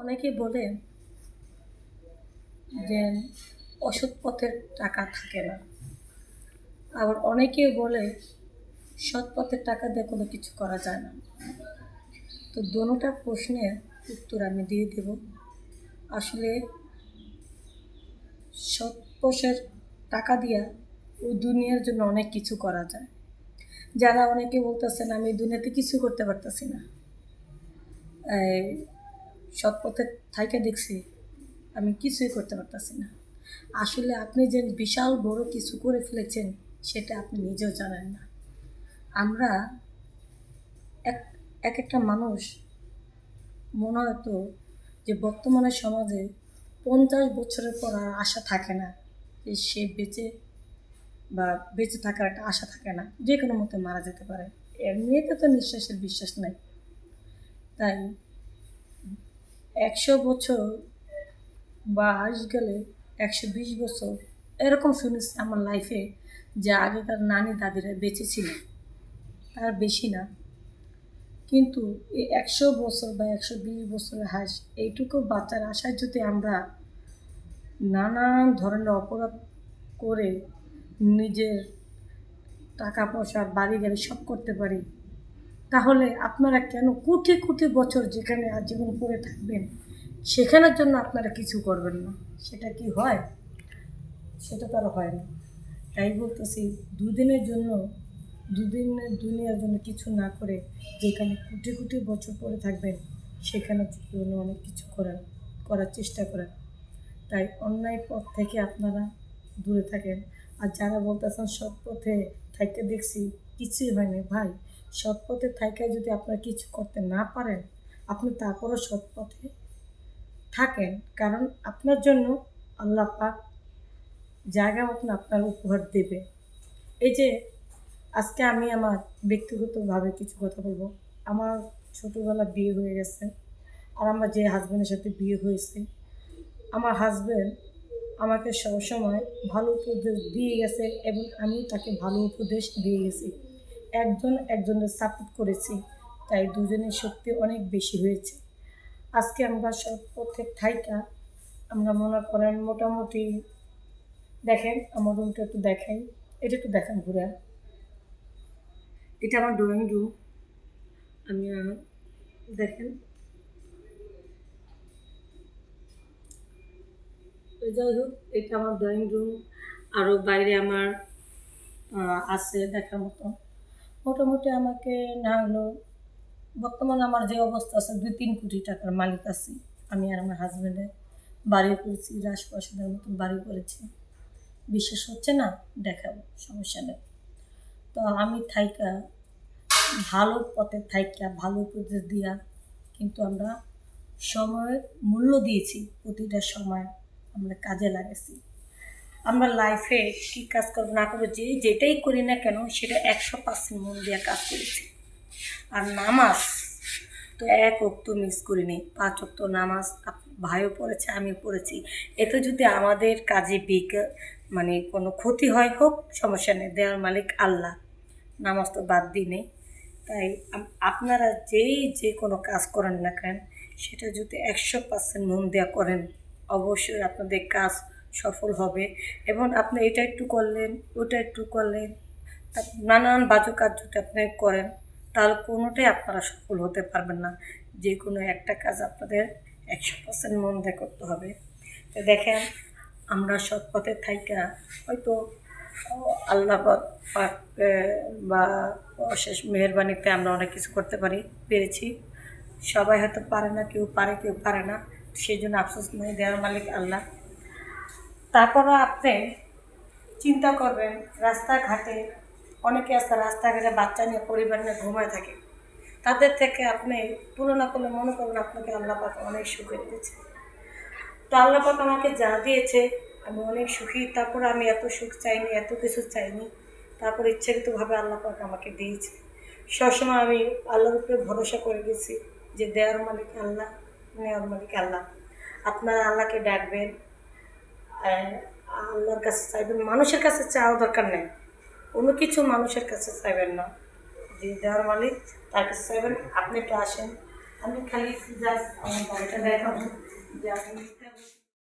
অনেকেই বলে যে অসৎ পথের টাকা থাকে না, আবার অনেকেই বলে সৎ পথের টাকা দিয়ে কোনো কিছু করা যায় না। তো দোনোটা প্রশ্নের উত্তর আমি দিয়ে দেব। আসলে সৎ পথের টাকা দিয়া ওই দুনিয়ার জন্য অনেক কিছু করা যায়। যারা অনেকে বলতেছেন আমি এই দুনিয়াতে কিছু করতে পারতেছি না, সৎ পথের থাইকে দেখছি আমি কিছুই করতে পারতেছি না। আসলে আপনি যে বিশাল বড় কিছু করে ফেলেছেন সেটা আপনি নিজেও জানেন না। আমরা এক এক একটা মানুষ মনে হতো যে বর্তমানে সমাজে 50 বছরের পর আর আশা থাকে না যে সে বেঁচে থাকার একটা আশা থাকে না, যে কোনো মতে মারা যেতে পারে। এমনিতে তো নিঃশ্বাসের বিশ্বাস নাই। তাই 100 বছর বা আজ গেলে 120 বছর এরকম শুনেছি আমার লাইফে, যে আগেকার নানি দাদিরা বেঁচে ছিল, তার বেশি না। কিন্তু এই 100 বছর বা 120 বছরের হাঁস এইটুকু বাচ্চার আশায় যদি আমরা নানান ধরনের অপরাধ করে নিজের টাকা পয়সা বাড়ি গাড়ি সব করতে পারি, তাহলে আপনারা কেন কোটি কোটি বছর যেখানে আজীবন পড়ে থাকবেন সেখানের জন্য আপনারা কিছু করবেন না? সেটা কি হয়? সেটা তো আর হয় না। তাই বলতেছি, দুদিনের দুনিয়ার জন্য কিছু না করে যেখানে কোটি কোটি বছর পরে থাকবেন সেখানে জন্য অনেক কিছু করার চেষ্টা করেন। তাই অন্যায় পথ থেকে আপনারা দূরে থাকেন। আর যারা বলতেছেন সৎ পথে থাকতে দেখছি কিছুই হয়নি, ভাই সৎ পথে থাইকা যদি আপনারা কিছু করতে না পারেন, আপনি তারপরও সৎ পথে থাকেন, কারণ আপনার জন্য আল্লাহ পাক জায়গা মতন আপনার উপহার দেবে। এই যে আজকে আমি আমার ব্যক্তিগতভাবে কিছু কথা বলবো। আমার ছোটোবেলা বিয়ে হয়ে গেছে, আর আমার যে হাজব্যান্ডের সাথে বিয়ে হয়েছে, আমার হাজব্যান্ড আমাকে সবসময় ভালো উপদেশ দিয়ে গেছে এবং আমি তাকে ভালো উপদেশ দিয়ে গেছি। একজনের সাপোর্ট করেছি, তাই দুজনের শক্তি অনেক বেশি হয়েছে। আজকে আমরা সব পথে থাইকা আমরা মনে করেন মোটামুটি, দেখেন আমার রুমটা একটু দেখাই, এটা একটু দেখান ঘুরে। এটা আমার ড্রয়িং রুম। আমি দেখেন, যাই হোক, এটা আমার ড্রয়িং রুম। আরও বাইরে আমার আছে দেখার মতো। মোটামুটি আমাকে না হলো বর্তমানে আমার যে অবস্থা আছে 2-3 কোটি টাকার মালিক আছি আমি আর আমার হাজব্যান্ডে। বাড়ি করেছি, রাজপ্রাসাদের মতন বাড়ি করেছি। বিশ্বাস হচ্ছে না? দেখাবো, সমস্যা নেই। তো আমি থাইকা ভালো পথে থাইকা ভালো উপদেশ দিয়া কিন্তু আমরা সময়ের মূল্য দিয়েছি, প্রতিটা সময় আমরা কাজে লাগাইছি। আমরা লাইফে কী কাজ করবো না করবো, যেটাই করি না কেন সেটা 100% মন দিয়ে কাজ করেছি। আর নামাজ তো এক ওয়াক্ত মিস করিনি, 5 ওয়াক্ত নামাজ ভাইও পড়েছে, আমিও পড়েছি। এতে যদি আমাদের কাজে মানে কোনো ক্ষতি হয় হোক, সমস্যা নেই, দেওয়ার মালিক আল্লাহ, নামাজ তো বাদ দিই নেই। তাই আপনারা যে কোনো কাজ করেন না কেন সেটা যদি 100% মন দেওয়া করেন, অবশ্যই আপনাদের কাজ সফল হবে। এবং আপনি এটা একটু করলেন, ওটা একটু করলেন, নানান বাজে কাজ যদি আপনি করেন তাহলে কোনোটাই আপনারা সফল হতে পারবেন না। যে কোনো একটা কাজ আপনাদের 100% মন দিয়ে করতে হবে। তো দেখেন, আমরা সৎ পথে থাইকা হয়তো আল্লাহ পাক বা অশেষ মেহেরবানিতে আমরা অনেক কিছু করতে পেরেছি। সবাই হয়তো পারে না, কেউ পারে কেউ পারে না, সেই জন্য আফসোস নেই, দেওয়ার মালিক আল্লাহ। তারপরও আপনি চিন্তা করবেন, রাস্তাঘাটে অনেকে আছে রাস্তাঘাটে বাচ্চা নিয়ে পরিবার নিয়ে ঘুমায় থাকে, তাদের থেকে আপনি তুলনা করলে মনে করবেন আপনাকে আল্লাহ পাক অনেক সুখে দিয়েছে। তো আল্লাহ পাক আমাকে যা দিয়েছে আমি অনেক সুখী। তারপরে আমি এত সুখ চাইনি, এত কিছু চাইনি, তারপর ইচ্ছাকৃতভাবে আল্লাহ পাক আমাকে দিয়েছে। সবসময় আমি আল্লাহর উপরে ভরসা করে গেছি যে দেওয়ার মালিক আল্লাহ, নেওয়ার মালিক আল্লাহ। আপনারা আল্লাহকে ডাকবেন, আল্লাহর কাছে চাইবেন, মানুষের কাছে চাওয়া দরকার নেই, কোনো কিছু মানুষের কাছে চাইবেন না, যে দেওয়ার মালিক তার কাছে চাইবেন। আপনি একটু আসেন, আমি খালি জাস্ট আমার বাড়িটা দেখাবো যে আপনি